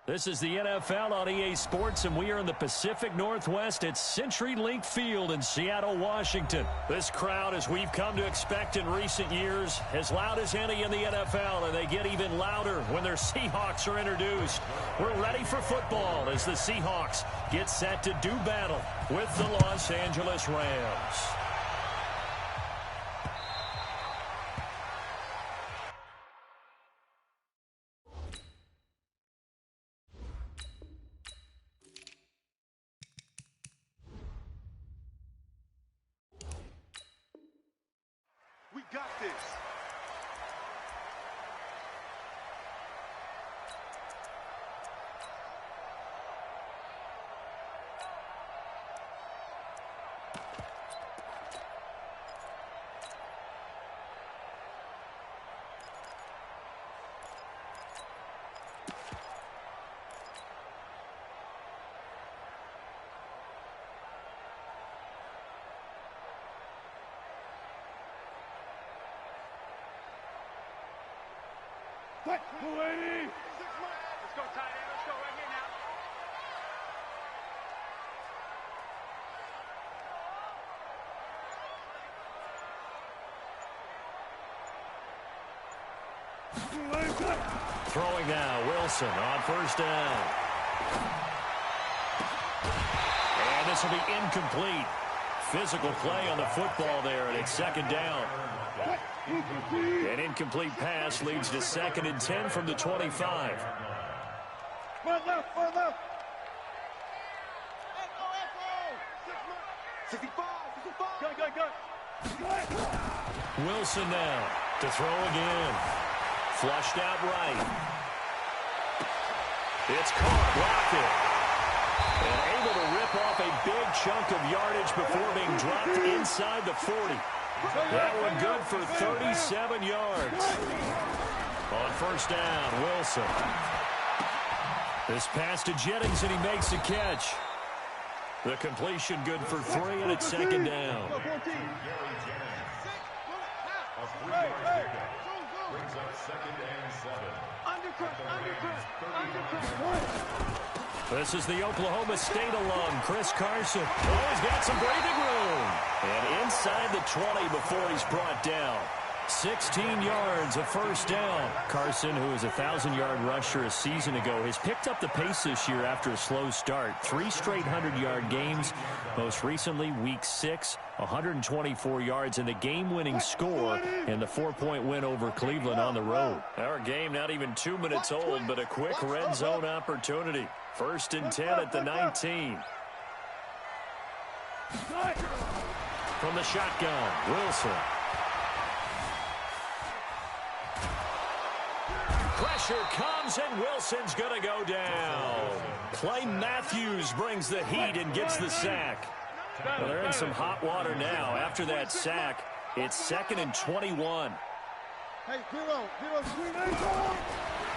This is the NFL on EA Sports, and we are in the Pacific Northwest at CenturyLink Field in Seattle, Washington. This crowd, as we've come to expect in recent years, as loud as any in the NFL, and they get even louder when their Seahawks are introduced. We're ready for football as the Seahawks get set to do battle with the Los Angeles Rams. We got this. Let's go, tight end. Let's go right here now. Throwing now, Wilson on first down. And this will be incomplete. Physical play on the football there, and it's second down. An incomplete pass leads to 2nd and 10 from the 25. One left. 65. Go. Wilson now to throw again. Flushed out right. It's caught, blocked. And able to rip off a big chunk of yardage before being dropped inside the 40. That one good for 37 yards. On first down, Wilson. This pass to Jennings, and he makes the catch. The completion good for 3, and it's second down. Brings up 2nd and 7. Undercut. This is the Oklahoma State alum, Chris Carson. Oh, he's got some breathing room. And inside the 20 before he's brought down. 16 yards, a first down. Carson, who is a 1,000-yard rusher a season ago, has picked up the pace this year after a slow start. 3 straight 100-yard games. Most recently, Week 6, 124 yards, and the game-winning score in the 4-point win over Cleveland on the road. Our game not even 2 minutes old, but a quick red zone opportunity. 1st and 10 at the 19. From the shotgun, Wilson. Pressure comes, and Wilson's going to go down. Clay Matthews brings the heat and gets the sack. Well, they're in some hot water now. After that sack, it's 2nd and 21. Hey, zero.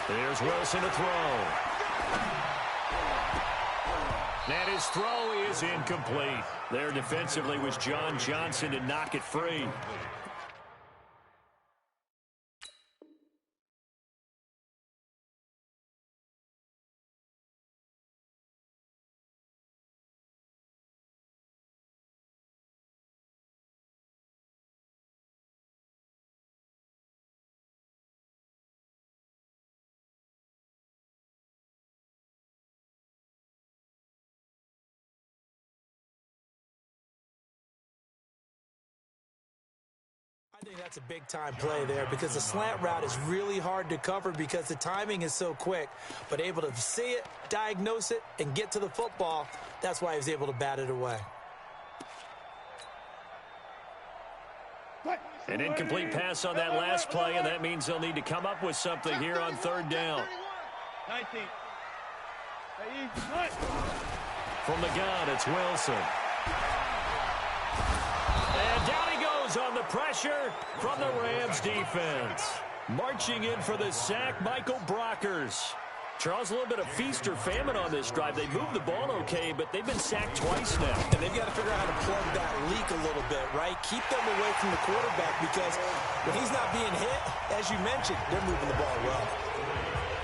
Here's Wilson to throw. And his throw is incomplete. There defensively was John Johnson to knock it free. I think that's a big-time play there because the slant route is really hard to cover because the timing is so quick. But able to see it, diagnose it, and get to the football, that's why he was able to bat it away. An incomplete pass on that last play, and that means they'll need to come up with something here on 3rd down. 19. From the gun, it's Wilson. And down he goes on the pressure from the Rams defense. Marching in for the sack, Michael Brockers. Charles, a little bit of feast or famine on this drive. They moved the ball okay, but they've been sacked twice now. And they've got to figure out how to plug that leak a little bit, right? Keep them away from the quarterback because when he's not being hit, as you mentioned, they're moving the ball well.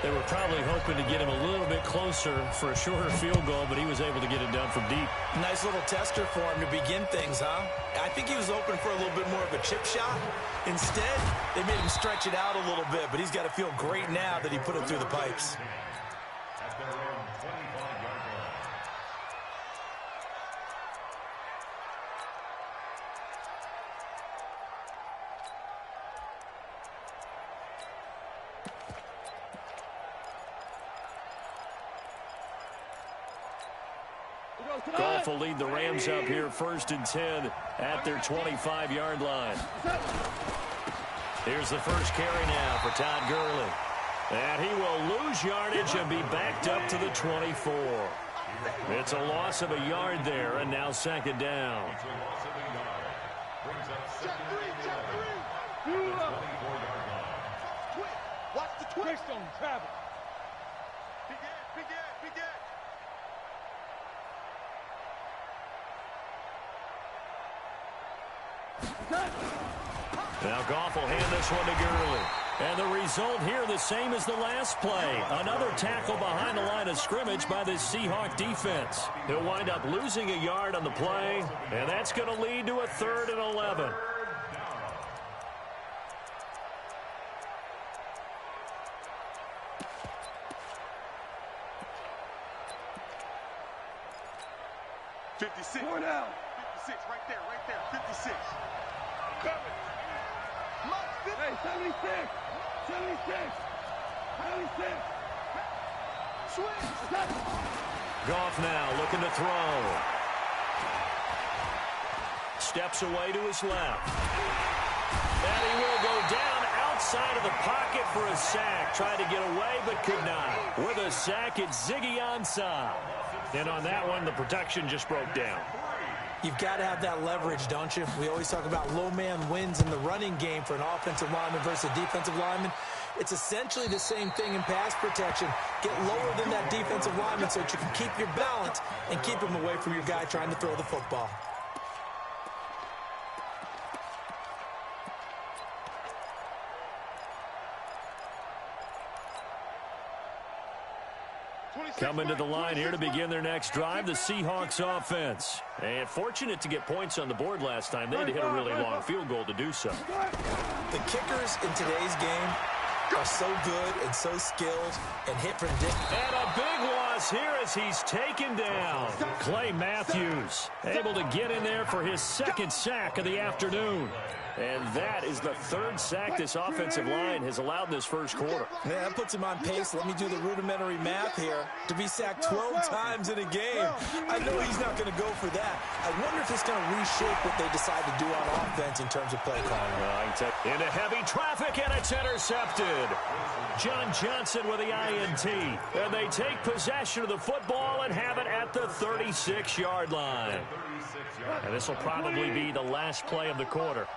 They were probably hoping to get him a little bit closer for a shorter field goal, but he was able to get it done from deep. Nice little tester for him to begin things, huh? I think he was open for a little bit more of a chip shot. Instead, they made him stretch it out a little bit, but he's got to feel great now that he put it through the pipes. At their own 25-yard line. Goff will lead the Rams up here 1st and 10 at their 25-yard line. Here's the first carry now for Todd Gurley. And he will lose yardage and be backed up to the 24. It's a loss of a yard there, and now 2nd down. It's a loss of a yard. Brings up 2nd and 11 at the 24-yard line. Watch the twist on Travis. Big Ed. Now Goff will hand this one to Gurley. And the result here the same as the last play. Another tackle behind the line of scrimmage by this Seahawk defense. He'll wind up losing a yard on the play, and that's going to lead to a 3rd and 11. Four down. 56, right there. 56. Hey, 76. 76. Switch. Goff now looking to throw. Steps away to his left. And he will go down outside of the pocket for a sack. Tried to get away, but could not. With a sack, it's Ziggy Ansah. And on that one, the protection just broke down. You've got to have that leverage, don't you? We always talk about low man wins in the running game for an offensive lineman versus a defensive lineman. It's essentially the same thing in pass protection. Get lower than that defensive lineman so that you can keep your balance and keep him away from your guy trying to throw the football. Coming to the line here to begin their next drive, the Seahawks offense. And fortunate to get points on the board last time. They had to hit a really long field goal to do so. The kickers in today's game are so good and so skilled and hit from distance. And a big loss here as he's taken down. Clay Matthews able to get in there for his 2nd sack of the afternoon. And that is the 3rd sack this offensive line has allowed this 1st quarter. Yeah, that puts him on pace. Let me do the rudimentary math here. To be sacked 12 times in a game, I know he's not going to go for that. I wonder if it's going to reshape what they decide to do on offense in terms of play calling. Into heavy traffic, and it's intercepted. John Johnson with the INT. And they take possession of the football and have it at the 36-yard line. And this will probably be the last play of the quarter.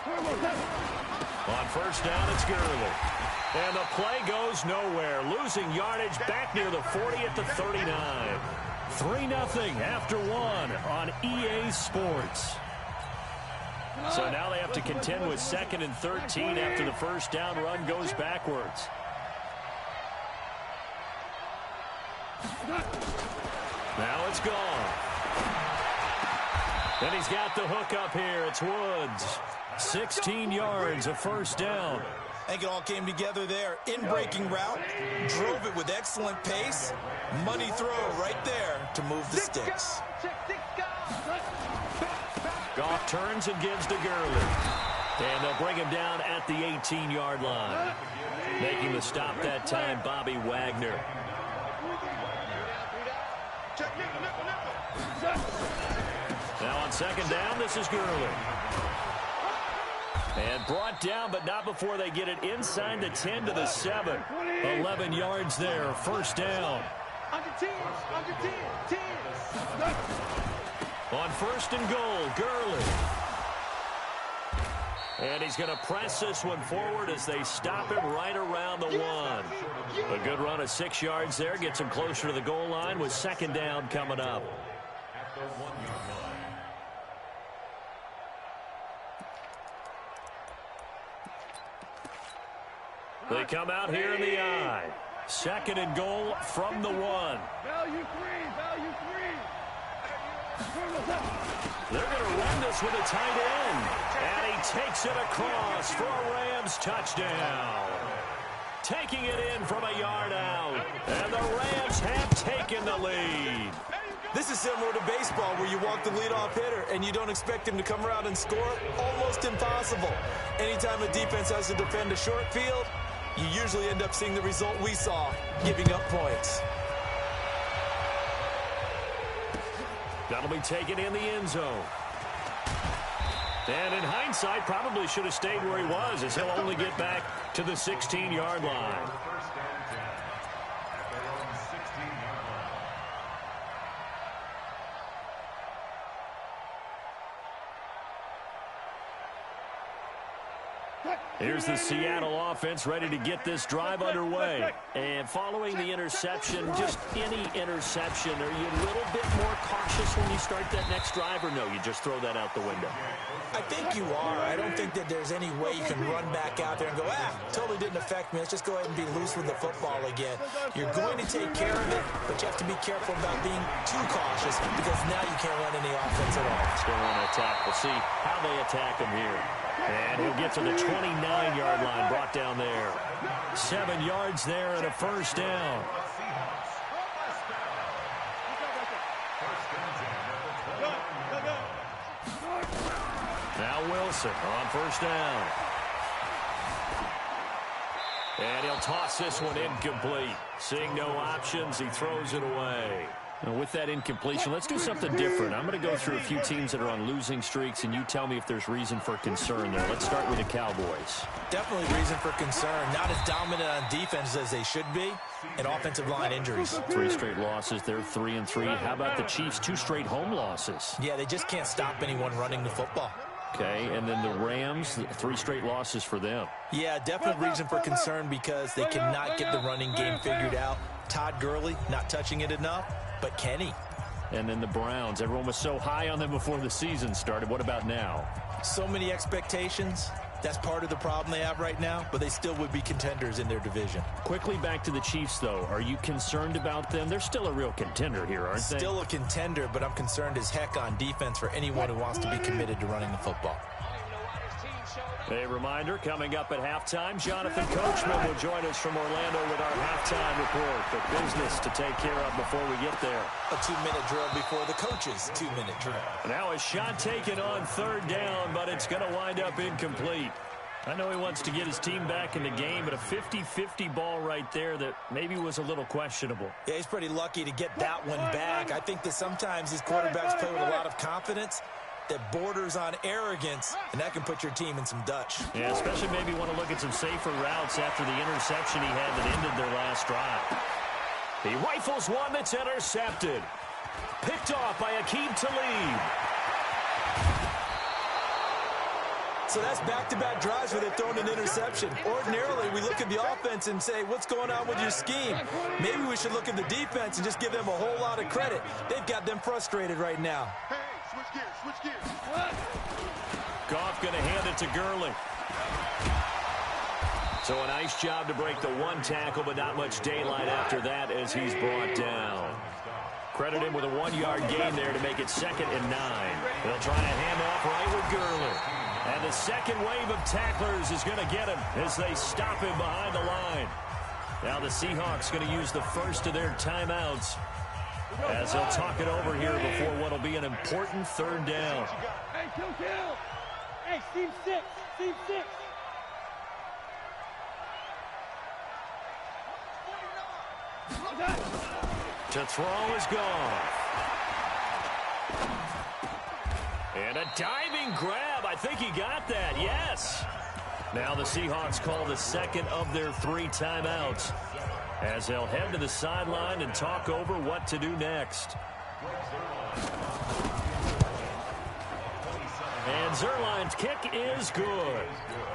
On 1st down, it's Gurley. And the play goes nowhere. Losing yardage back near the 40 at the 39. 3-0 after 1 on EA Sports. So now they have to contend with 2nd and 13 after the 1st down run goes backwards. Now it's gone. And he's got the hook up here. It's Woods. 16 yards, a 1st down. I think it all came together there. In-breaking route, drove it with excellent pace. Money throw right there to move the sticks. Goff turns and gives to Gurley. And they'll bring him down at the 18-yard line. Making the stop that time, Bobby Wagner. Now on 2nd down, this is Gurley. And brought down, but not before they get it inside the 10 to the 7. 11 yards there, 1st down. Under 10. On 1st and goal, Gurley. And he's going to press this one forward as they stop him right around the 1. A good run of 6 yards there, gets him closer to the goal line with 2nd down coming up. At the 1-yard line. They come out here in the I. 2nd and goal from the 1. Value 3. Value 3. They're going to run this with a tight end. And he takes it across for a Rams touchdown. Taking it in from a yard out. And the Rams have taken the lead. This is similar to baseball where you walk the leadoff hitter and you don't expect him to come around and score. Almost impossible. Anytime a defense has to defend a short field, you usually end up seeing the result we saw, giving up points. That'll be taken in the end zone. And in hindsight, probably should have stayed where he was, as he'll only get back to the 16-yard line. Here's the Seattle offense ready to get this drive underway. And following the interception, just any interception, are you a little bit more cautious when you start that next drive, or no, you just throw that out the window? I think you are. I don't think that there's any way you can run back out there and go, totally didn't affect me. Let's just go ahead and be loose with the football again. You're going to take care of it, but you have to be careful about being too cautious because now you can't run any offense at all. Still want to attack. We'll see how they attack him here. And he'll get to the 29-yard line, brought down there. 7 yards there and a first down. Now Wilson on first down. And he'll toss this one incomplete. Seeing no options, he throws it away. Now with that incompletion, let's do something different. I'm going to go through a few teams that are on losing streaks, and you tell me if there's reason for concern there. Let's start with the Cowboys. Definitely reason for concern. Not as dominant on defense as they should be, and offensive line injuries. 3 straight losses. They're 3-3. How about the Chiefs? 2 straight home losses. Yeah, they just can't stop anyone running the football. Okay, and then the Rams, 3 straight losses for them. Yeah, definite reason for concern because they cannot get the running game figured out. Todd Gurley not touching it enough, but Kenny. And then the Browns. Everyone was so high on them before the season started. What about now? So many expectations. That's part of the problem they have right now, but they still would be contenders in their division. Quickly back to the Chiefs, though. Are you concerned about them? They're still a real contender here, aren't they? Still a contender, but I'm concerned as heck on defense for anyone who wants to be committed to running the football. A reminder, coming up at halftime, Jonathan Coachman will join us from Orlando with our halftime report. The business to take care of before we get there. A 2-minute drill before the coach's 2-minute drill. Now a shot taken on 3rd down, but it's going to wind up incomplete. I know he wants to get his team back in the game, but a 50-50 ball right there that maybe was a little questionable. Yeah, he's pretty lucky to get that one back. I think that sometimes these quarterbacks play with a lot of confidence that borders on arrogance, and that can put your team in some Dutch. Yeah, especially maybe want to look at some safer routes after the interception he had that ended their last drive. He rifles one that's intercepted. Picked off by Akeem Talib. So that's back-to-back drives where they've thrown an interception. Ordinarily, we look at the offense and say, what's going on with your scheme? Maybe we should look at the defense and just give them a whole lot of credit. They've got them frustrated right now. Switch gears. Goff going to hand it to Gurley. So a nice job to break the 1 tackle, but not much daylight after that as he's brought down. Credit him with a 1-yard gain there to make it 2nd and 9. They'll try to hand off right with Gurley. And the second wave of tacklers is going to get him as they stop him behind the line. Now the Seahawks going to use the first of their timeouts as they'll talk it over here before what will be an important 3rd down. Hey, kill. Hey, team 6. To throw is gone. And a diving grab. I think he got that. Yes. Now the Seahawks call the 2nd of their 3 timeouts as they'll head to the sideline and talk over what to do next. And Zerline's kick is good.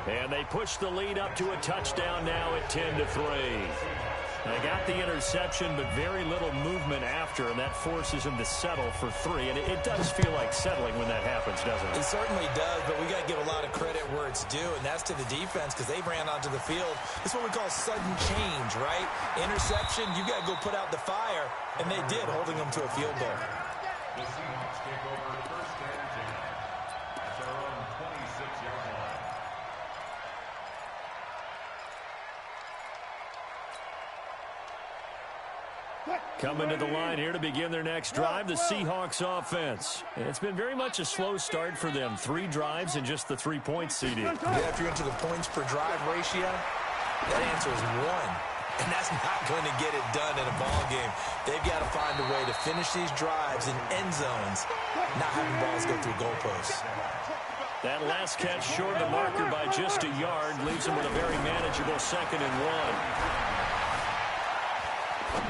And they push the lead up to a touchdown now at 10-3. They got the interception, but very little movement after, and that forces him to settle for 3. And it does feel like settling when that happens, doesn't it? It certainly does, but we got to give a lot of credit where it's due, and that's to the defense because they ran onto the field. It's what we call sudden change, right? Interception, you got to go put out the fire, and they did, holding them to a field goal. The Seahawks take over first and 10. That's our own 26-yard line. Coming to the line here to begin their next drive, the Seahawks offense. And it's been very much a slow start for them. 3 drives and just the 3 points seeded. Yeah, if you're into the points per drive ratio, that answer is 1. And that's not going to get it done in a ball game. They've got to find a way to finish these drives in end zones, not having balls go through goalposts. That last catch short of the marker by just a yard leaves them with a very manageable 2nd and 1.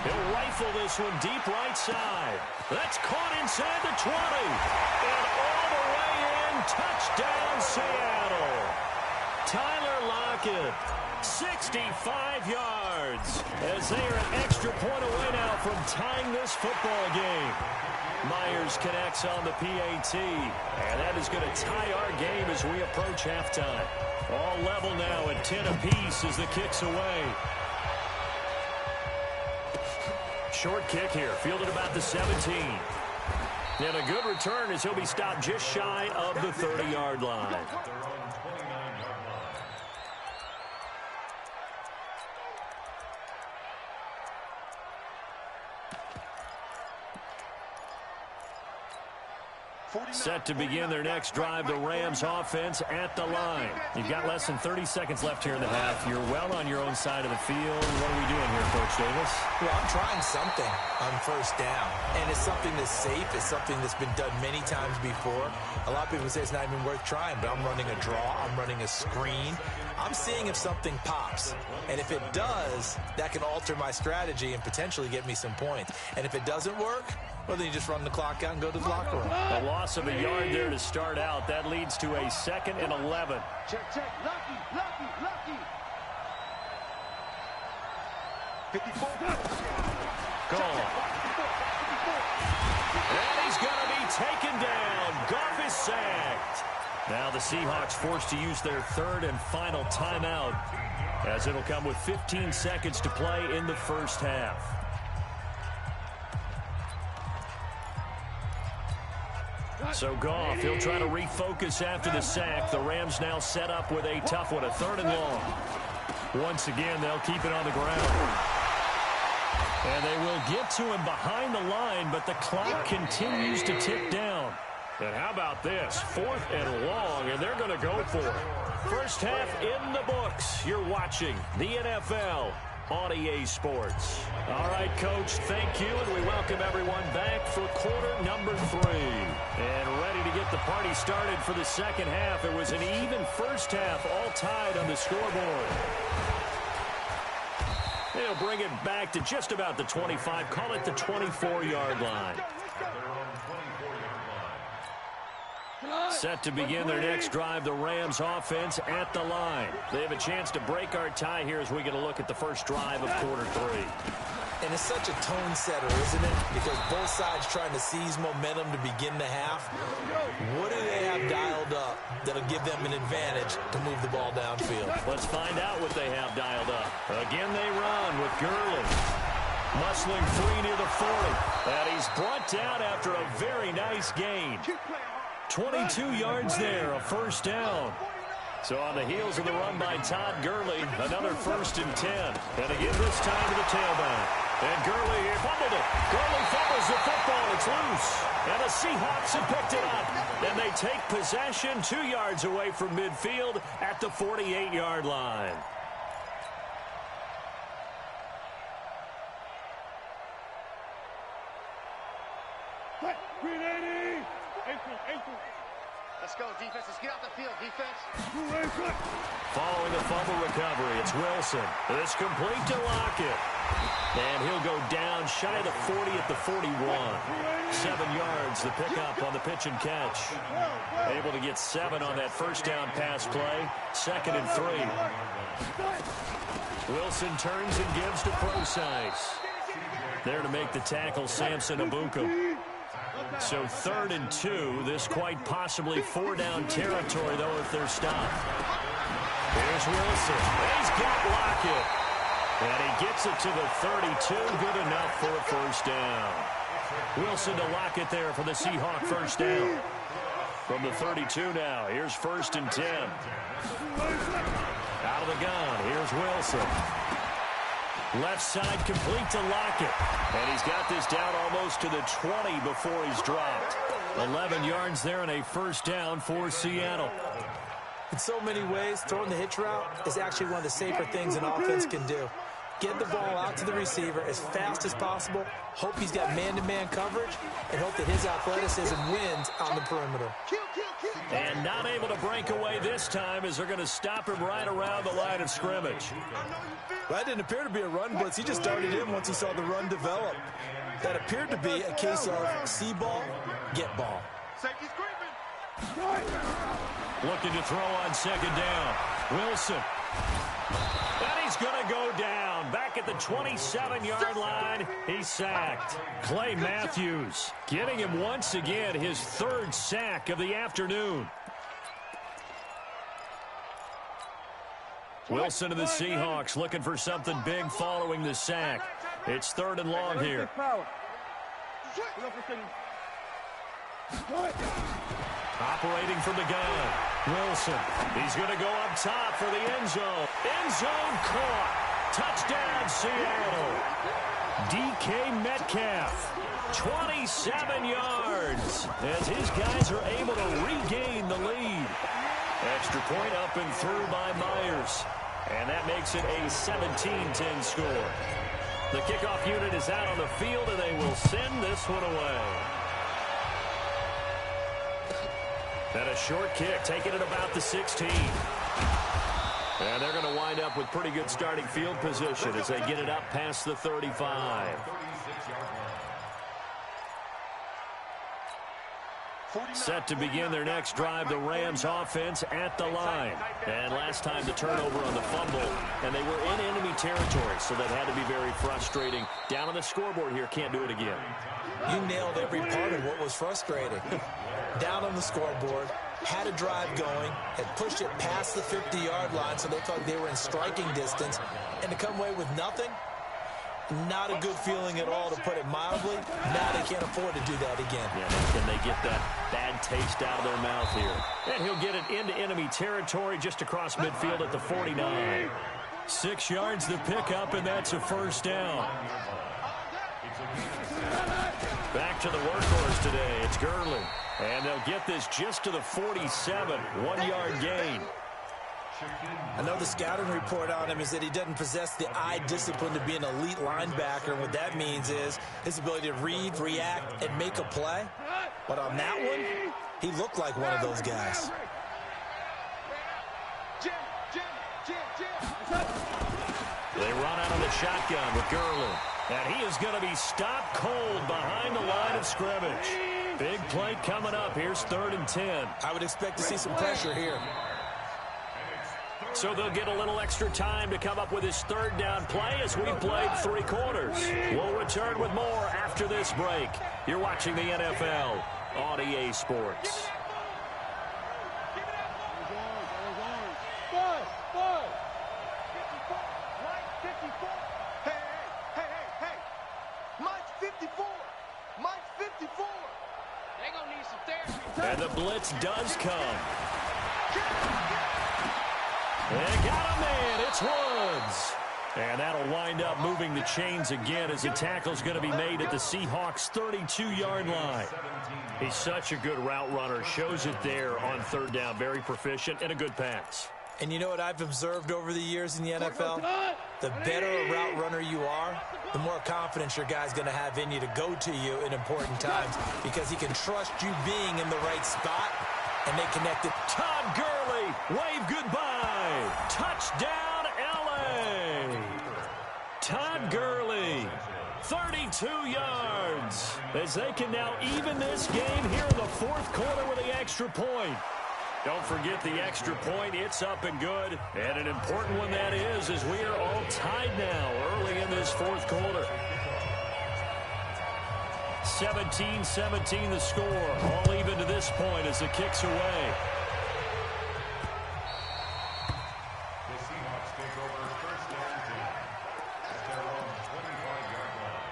He'll rifle this one deep right side. That's caught inside the 20. And all the way in, touchdown Seattle. Tyler Lockett, 65 yards. As they are an extra point away now from tying this football game. Myers connects on the PAT. And that is going to tie our game as we approach halftime. All level now at 10 apiece as the kick's away. Short kick here, fielded about the 17. And a good return as he'll be stopped just shy of the 30-yard line. Set to begin their next drive, the Rams offense at the line. You've got less than 30 seconds left here in the half. You're well on your own side of the field. What are we doing here, Coach Davis? Well, I'm trying something on first down, and it's something that's safe. It's something that's been done many times before. A lot of people say it's not even worth trying, but I'm running a draw. I'm running a screen. I'm seeing if something pops, and if it does, that can alter my strategy and potentially get me some points. And if it doesn't work, well, then you just run the clock out and go to the locker room. A loss of a yard there to start out. That leads to a 2nd and 11. Check, lucky. 54. Gone. And he's going to be taken down. Goff is sacked. Now the Seahawks forced to use their 3rd and final timeout, as it'll come with 15 seconds to play in the first half. So Goff, he'll try to refocus after the sack. The Rams now set up with a tough one, a 3rd and long. Once again, they'll keep it on the ground. And they will get to him behind the line, but the clock continues to tick down. And how about this? 4th and long, and they're going to go for it. First half in the books. You're watching the NFL on EA Sports. All right, Coach, thank you, and we welcome everyone back for quarter number 3. And ready to get the party started for the second half. It was an even first half, all tied on the scoreboard. They'll bring it back to just about the 25, call it the 24-yard line. Set to begin their next drive, the Rams offense at the line. They have a chance to break our tie here as we get a look at the first drive of quarter 3. And it's such a tone setter, isn't it? Because both sides trying to seize momentum to begin the half. What do they have dialed up that'll give them an advantage to move the ball downfield? Let's find out what they have dialed up. Again, they run with Gurley. Muscling free near the 40. And he's brought down after a very nice gain. 22 yards there, a first down. So on the heels of the run by Todd Gurley, another 1st and 10. And again this time to the tailback. And Gurley fumbled it. Gurley fumbles the football. It's loose. And the Seahawks have picked it up. And they take possession 2 yards away from midfield at the 48-yard line. Let's go, defense. Let's get out the field, defense. Following the fumble recovery, it's Wilson. It's complete to Lockett. And he'll go down shy of the 40 at the 41. 7 yards, the pickup on the pitch and catch. Able to get 7 on that first down pass play. 2nd and 3. Wilson turns and gives to Procise. There to make the tackle, Samson Abuka. So 3rd and 2. This quite possibly 4-down territory, though, if they're stopped. Here's Wilson. He's got Lockett. And he gets it to the 32. Good enough for a first down. Wilson to Lockett there for the Seahawk first down. From the 32 now, here's 1st and 10. Out of the gun, here's Wilson. Left side complete to Lockett. And he's got this down almost to the 20 before he's dropped. 11 yards there and a first down for Seattle. In so many ways, throwing the hitch route is actually one of the safer things an offense can do. Get the ball out to the receiver as fast as possible, hope he's got man-to-man coverage, and hope that his athleticism wins on the perimeter. And not able to break away this time as they're going to stop him right around the line of scrimmage. That didn't appear to be a run blitz. He just darted in once he saw the run develop. That appeared to be a case of see ball, get ball. Looking to throw on 2nd down. Wilson. And he's going to go down. Back at the 27-yard line, he's sacked. Clay Matthews getting him once again his 3rd sack of the afternoon. Wilson and the Seahawks looking for something big following the sack. It's 3rd and long here. Operating from the gun. Wilson. He's going to go up top for the end zone. End zone caught. Touchdown, Seattle. DK Metcalf. 27 yards as his guys are able to regain the lead. Extra point up and through by Myers. And that makes it a 17-10 score. The kickoff unit is out on the field, and they will send this one away. And a short kick, taking it about the 16. And they're going to wind up with pretty good starting field position as they get it up past the 35. Set to begin their next drive, the Rams offense at the line. And last time the turnover on the fumble, and they were in enemy territory, so that had to be very frustrating. Down on the scoreboard here, can't do it again. You nailed every part of what was frustrating. Down on the scoreboard, had a drive going, had pushed it past the 50-yard line, so they thought they were in striking distance, and to come away with nothing, not a good feeling at all, to put it mildly. Now they can't afford to do that again. Yeah, can they get that bad taste out of their mouth here? And he'll get it into enemy territory just across midfield at the 49. 6 yards the pickup, and that's a first down. Back to the workhorse today. It's Gurley. And they'll get this just to the 47. 1-yard gain. I know the scouting report on him is that he doesn't possess the eye discipline to be an elite linebacker. And what that means is his ability to read, react, and make a play. But on that one, he looked like one of those guys. They run out of the shotgun with Gurley. And he is going to be stopped cold behind the line of scrimmage. Big play coming up. Here's 3rd and 10. I would expect to see some pressure here. So they'll get a little extra time to come up with his 3rd down play as we've played 3 quarters. We'll return with more after this break. You're watching the NFL on EA Sports. And the blitz does come. And got a man. It's Woods. And that'll wind up moving the chains again as the tackle's going to be made at the Seahawks' 32-yard line. He's such a good route runner. Shows it there on 3rd down. Very proficient and a good pass. And you know what I've observed over the years in the NFL? The better a route runner you are, the more confidence your guy's going to have in you to go to you in important times, because he can trust you being in the right spot, and they connected. Todd Gurley, wave goodbye. Touchdown, L.A. Todd Gurley, 32 yards, as they can now even this game here in the 4th quarter with the extra point. Don't forget the extra point. It's up and good. And an important one that is, as we are all tied now early in this fourth quarter. 17-17 the score. All even to this point as the kick's away. The Seahawks take over first and 10 at their own 25-yard line.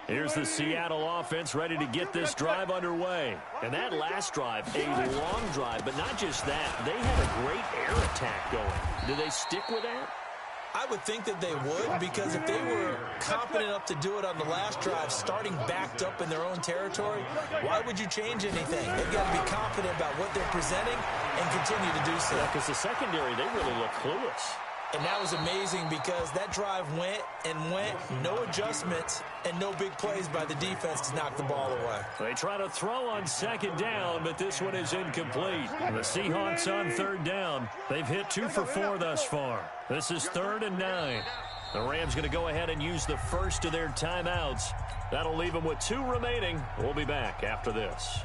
Here's the Seattle offense ready to get this drive underway. And that last drive, a long drive, but not just that. They had a great air attack going. Do they stick with that? I would think that they would, because if they were confident enough to do it on the last drive, starting backed up in their own territory, why would you change anything? They've got to be confident about what they're presenting and continue to do so. Because the secondary, they really look clueless. And that was amazing because that drive went and went, no adjustments, and no big plays by the defense to knock the ball away. They try to throw on second down, but this one is incomplete. The Seahawks on third down. They've hit 2 for 4 thus far. This is 3rd and 9. The Rams going to go ahead and use the first of their timeouts. That'll leave them with 2 remaining. We'll be back after this.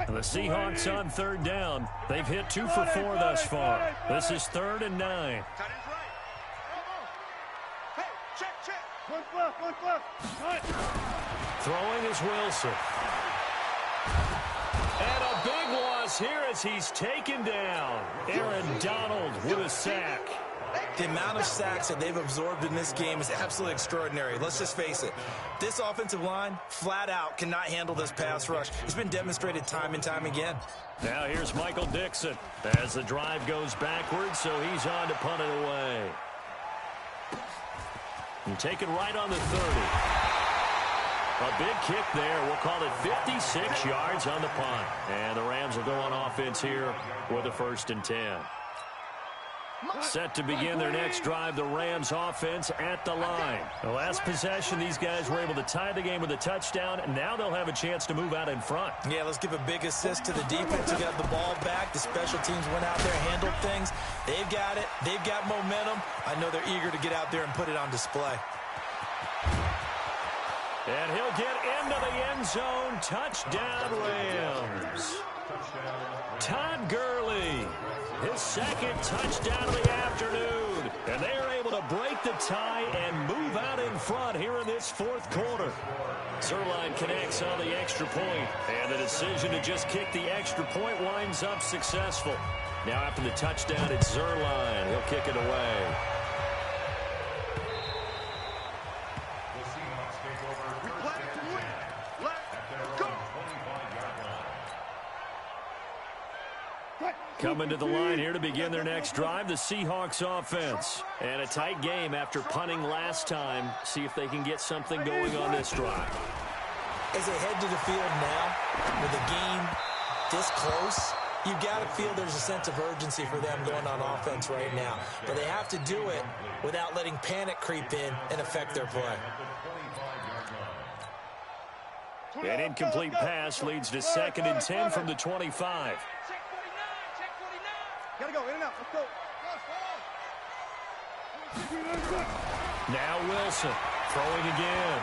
The Seahawks on third down. They've hit 2 for 4 thus far. This is 3rd and 9. Throwing is Wilson. And a big loss here as he's taken down. Aaron Donald with a sack. The amount of sacks that they've absorbed in this game is absolutely extraordinary. Let's just face it. This offensive line, flat out, cannot handle this pass rush. It's been demonstrated time and time again. Now here's Michael Dixon as the drive goes backwards, so he's on to punt it away. And taken right on the 30. A big kick there. We'll call it 56 yards on the punt. And the Rams will go on offense here with a 1st and 10. Set to begin their next drive, the Rams offense at the line. The last possession, these guys were able to tie the game with a touchdown, and now they'll have a chance to move out in front. Yeah, let's give a big assist to the defense who got the ball back. The special teams went out there, handled things. They've got it. They've got momentum. I know they're eager to get out there and put it on display. And he'll get into the end zone. Touchdown, Rams. Todd Gurley, his 2nd touchdown of the afternoon. And they are able to break the tie and move out in front here in this 4th quarter. Zerline connects on the extra point, and the decision to just kick the extra point winds up successful. Now after the touchdown, it's Zerline. He'll kick it away. Coming to the line here to begin their next drive, the Seahawks offense. And a tight game after punting last time. See if they can get something going on this drive. As they head to the field now, with the game this close, you've got to feel there's a sense of urgency for them going on offense right now. But they have to do it without letting panic creep in and affect their play. An incomplete pass leads to 2nd and 10 from the 25. Gotta go, in and out, let's go. Now Wilson throwing again.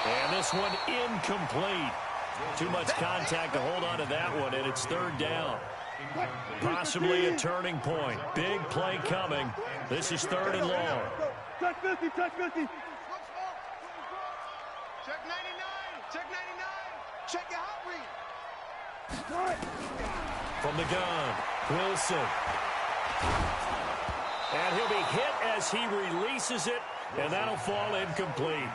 And this one incomplete. Too much contact to hold on to that one, and it's 3rd down. Possibly a turning point. Big play coming. This is 3rd and long. Check 50, check 50. Check 99, check 99. Check your hot read. From the gun, Wilson. And he'll be hit as he releases it, and that'll fall incomplete.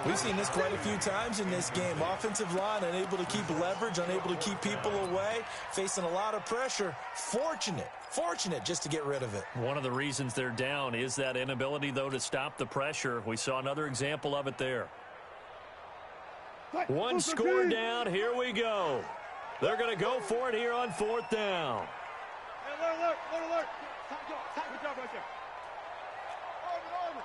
We've seen this quite a few times in this game. Offensive line unable to keep leverage, unable to keep people away, facing a lot of pressure. Fortunate just to get rid of it. One of the reasons they're down is that inability, though, to stop the pressure. We saw another example of it there. One score down. Here we go. They're going to go for it here on 4th down. Alert. Good job right there. Over.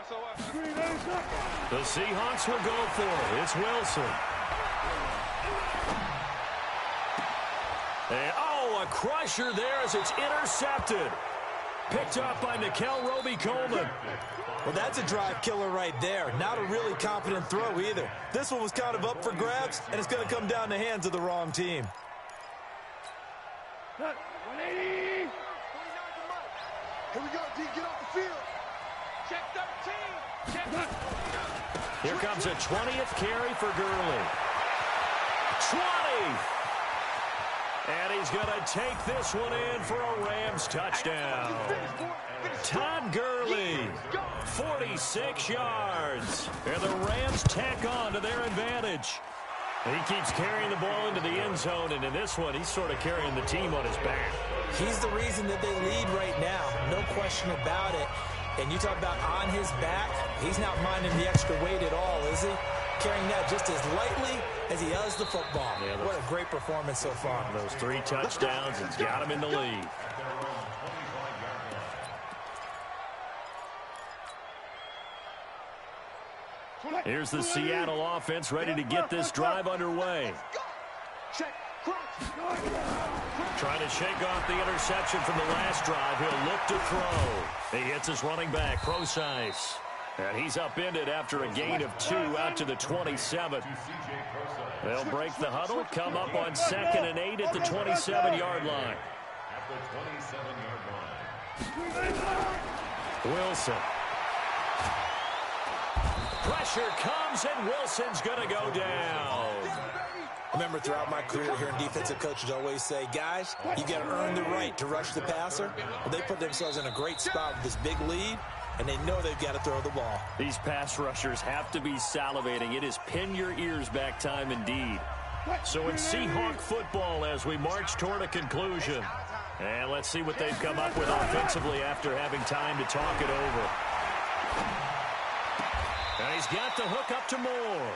The Seahawks will go for it. It's Wilson. And, oh, a crusher there as it's intercepted. Picked up by Nickel Roby-Coleman. Well, that's a drive killer right there. Not a really confident throw either. This one was kind of up for grabs, and it's going to come down the hands of the wrong team. 180. Here we go, D. Get off the field. Check 13. Check. Here comes a 20th carry for Gurley. 20! And he's going to take this one in for a Rams touchdown. Todd Gurley, 46 yards. And the Rams tack on to their advantage. He keeps carrying the ball into the end zone, and in this one, he's sort of carrying the team on his back. He's the reason that they lead right now. No question about it. And you talk about on his back, he's not minding the extra weight at all, is he? Carrying that just as lightly as he does the football. Yeah, what a great performance so far. Those 3 touchdowns and got him in the lead. Here's the Seattle offense ready to get this drive underway. Trying to shake off the interception from the last drive. He'll look to throw. He hits his running back, Procise. And he's upended after a gain of 2 out to the 27. They'll break the huddle, come up on 2nd and 8 at the 27-yard line. Wilson. Pressure comes, and Wilson's going to go down. I remember throughout my career hearing defensive coaches always say, guys, you got to earn the right to rush the passer. Well, they put themselves in a great spot with this big lead, and they know they've got to throw the ball. These pass rushers have to be salivating. It is pin your ears back time indeed. So it's Seahawk football as we march toward a conclusion. And let's see what they've come up with offensively after having time to talk it over. And he's got the hook up to Moore.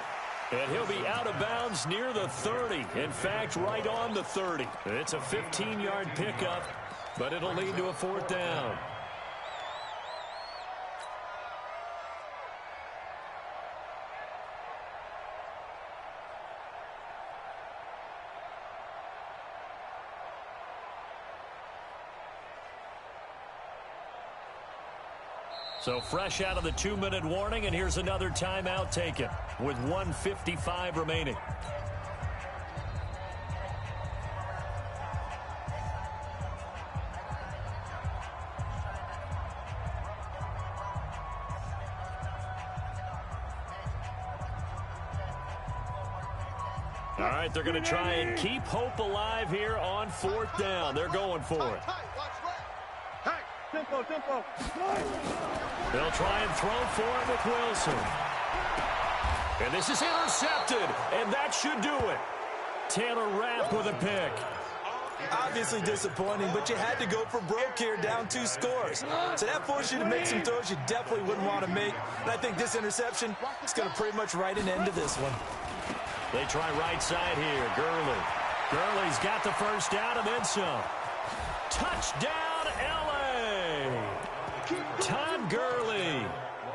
And he'll be out of bounds near the 30. In fact, right on the 30. It's a 15-yard pickup, but it'll lead to a 4th down. So fresh out of the 2-minute warning, and here's another timeout taken with 1:55 remaining. All right, they're going to try and keep hope alive here on 4th down. They're going for it. Tempo. They'll try and throw for it with Wilson. And this is intercepted, and that should do it. Taylor Rapp with a pick. Obviously disappointing, but you had to go for broke here, down 2 scores. So that forced you to make some throws you definitely wouldn't want to make. And I think this interception is going to pretty much write an end to this one. They try right side here. Gurley. Gurley's got the first down and then some. Touchdown, L.A. Todd Gurley,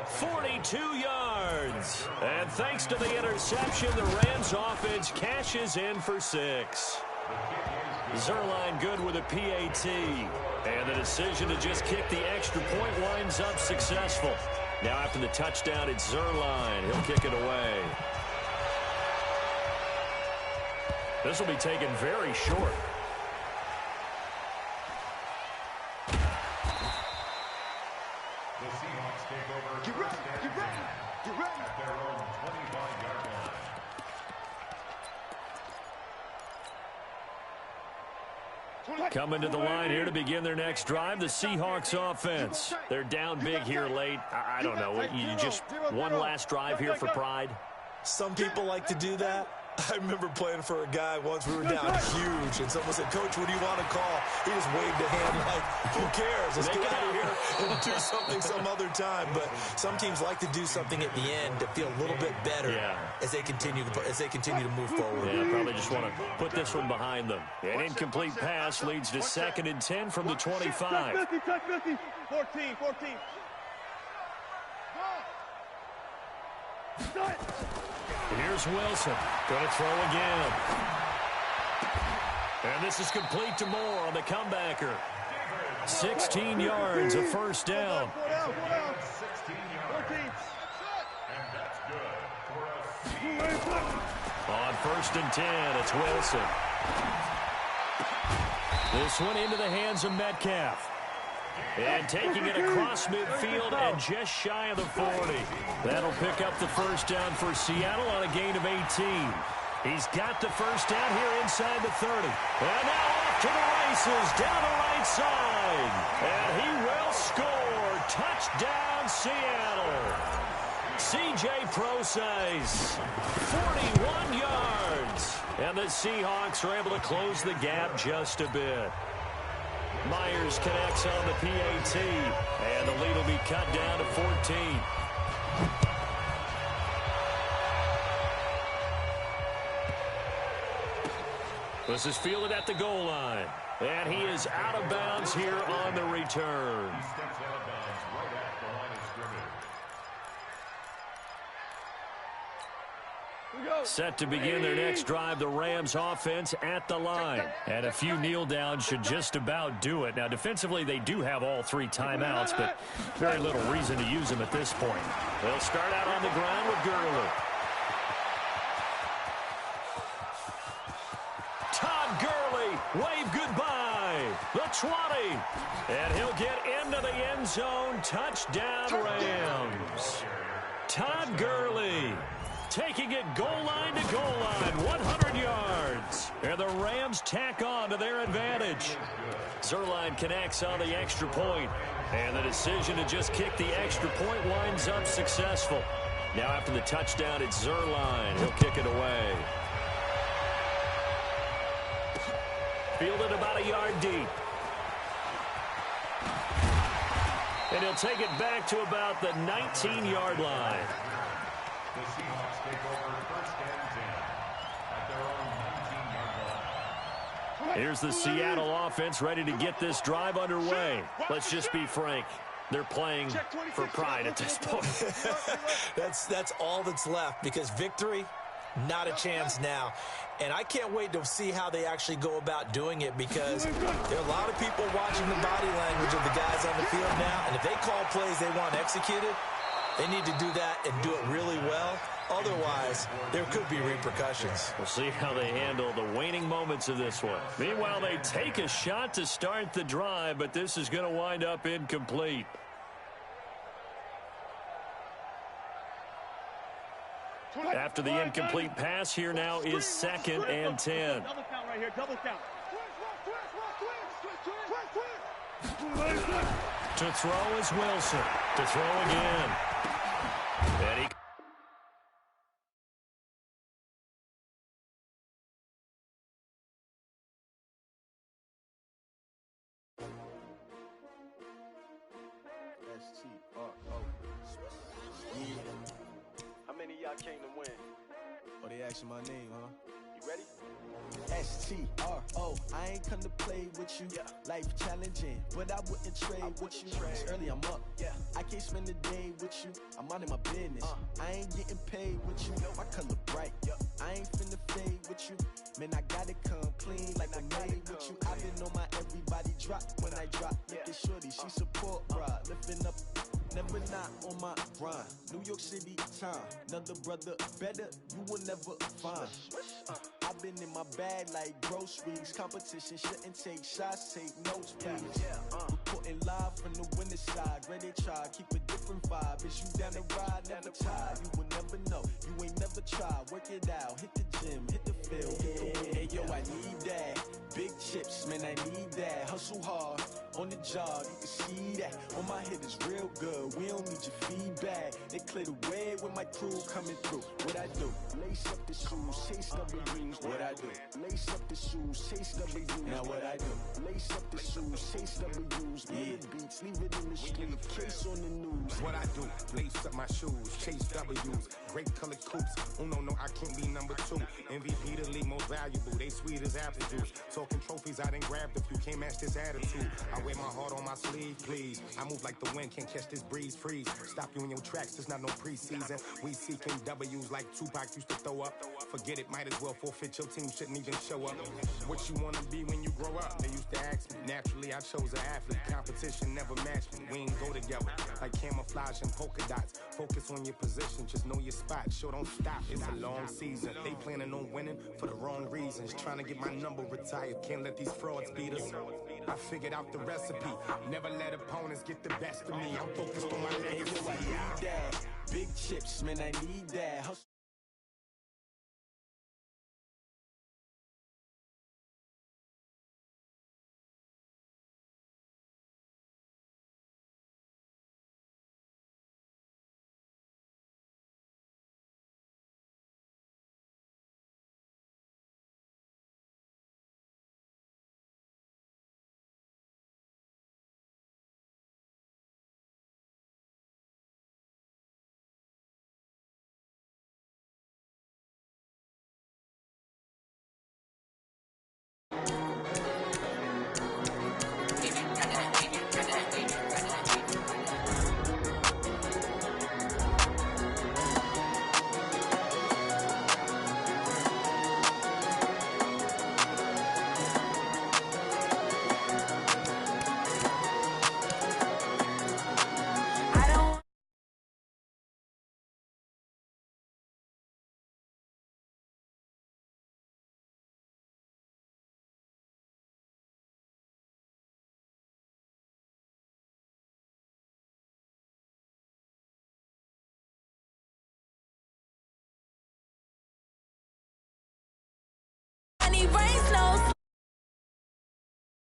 42 yards. And thanks to the interception, the Rams offense cashes in for 6. Zuerlein good with a PAT. And the decision to just kick the extra point winds up successful. Now after the touchdown, it's Zuerlein. He'll kick it away. This will be taken very short. Coming to the line here to begin their next drive, the Seahawks offense. They're down big here late. I don't know. You just one last drive here for pride? Some people like to do that. I remember playing for a guy once. We were down huge, and someone said, "Coach, what do you want to call?" He just waved a hand like, "Who cares? Let's get out of here and do something some other time." But some teams like to do something at the end to feel a little bit better as they continue to move forward. Yeah, probably just want to put this one behind them. An incomplete pass leads to 2nd and 10 from the 25. Check 50. 14. Here's Wilson. Going to throw again. And this is complete to Moore on the comebacker. 16 yards, a first down. 16 yards. And that's good for a On 1st and 10, it's Wilson. This one into the hands of Metcalf. And taking it across midfield and just shy of the 40. That'll pick up the first down for Seattle on a gain of 18. He's got the first down here inside the 30. And now off to the races down the right side. And he will score. Touchdown, Seattle. C.J. Prosise, 41 yards. And the Seahawks are able to close the gap just a bit. Myers connects on the PAT, and the lead will be cut down to 14. This is fielded at the goal line, and he is out of bounds here on the return. He steps out of bounds right at the line of scrimmage. Set to begin their next drive, the Rams offense at the line. And a few kneel downs should just about do it. Now, defensively, they do have all 3 timeouts, but very little reason to use them at this point. They'll start out on the ground with Gurley. Todd Gurley, wave goodbye. The 20. And he'll get into the end zone. Touchdown, Rams. Todd Gurley. Taking it goal line to goal line, 100 yards. And the Rams tack on to their advantage. Zerline connects on the extra point. And the decision to just kick the extra point winds up successful. Now after the touchdown, it's Zerline. He'll kick it away. Fielded about a yard deep. And he'll take it back to about the 19-yard line. The Seahawks take over 1st and 10 at their own 19-yard line. Here's the Seattle offense ready to get this drive underway. Let's just be frank. They're playing for pride at this point. That's all that's left, because victory, not a chance now. And I can't wait to see how they actually go about doing it, because there are a lot of people watching the body language of the guys on the field now. And if they call plays they want executed, they need to do that and do it really well. Otherwise, there could be repercussions. We'll see how they handle the waning moments of this one. Meanwhile, they take a shot to start the drive, but this is going to wind up incomplete. After the incomplete pass, here now is 2nd and 10. Double count right here, double count. To throw is Wilson. To throw again. And he... How many of y'all came to win? Oh, they asking my name, huh? You ready? S-T-R-O, I ain't come to play with you. Life challenging, but I wouldn't trade with you. It's early, I'm up. I can't spend the day with you. I'm out of my business. I ain't getting paid with you. My color bright. I ain't finna fade with you. Man, I gotta come clean like I made with you. I've been on my everybody drop when I drop. Look at shorty, she support, bruh. Lifting up, never not on my grind. New York City time, another brother better, you will never find. I've been in my bag like groceries. Competition shouldn't take shots, take notes, please. Reporting live from the winning side. Ready to try, keep a different vibe. Is you down the ride, never tired. You will never know, you ain't never tried. Work it out, hit the gym, hit the field. Hey yo, I need that. Big chips, man, I need that. Hustle hard, on the job, you can see that. On my head is real good, we don't need your feedback. They clear the way with my crew coming through. What I do? Lace up the shoes, chase W's. What I do? Lace up the shoes, chase W's. Now what I do? Lace up the shoes, chase W's. Big beats, leave it in the street, case on the news. What I do? Lace up my shoes, chase W's. Great colored coupes. Oh no, I can't be number 2. MVP the league, most valuable, they sweet as apple juice. Talking trophies, I done grabbed a few, can't match this attitude. I wear my heart on my sleeve, please. I move like the wind, can't catch this breeze, freeze. Stop you in your tracks, there's not no preseason. We seeking W's like Tupac used to throw up. Forget it, might as well forfeit, your team shouldn't even show up. What you wanna be when you grow up? They used to ask me. Naturally, I chose an athlete. Competition never matched me. We ain't go together like camouflage and polka dots. Focus on your position, just know your spot. Sure, don't stop, it's a long season. They planning on winning for the wrong reasons. Trying to get my number retired, can't let these frauds beat us. I figured out the recipe. Never let opponents get the best of me. I'm focused on my legacy. Big chips, man, I need that.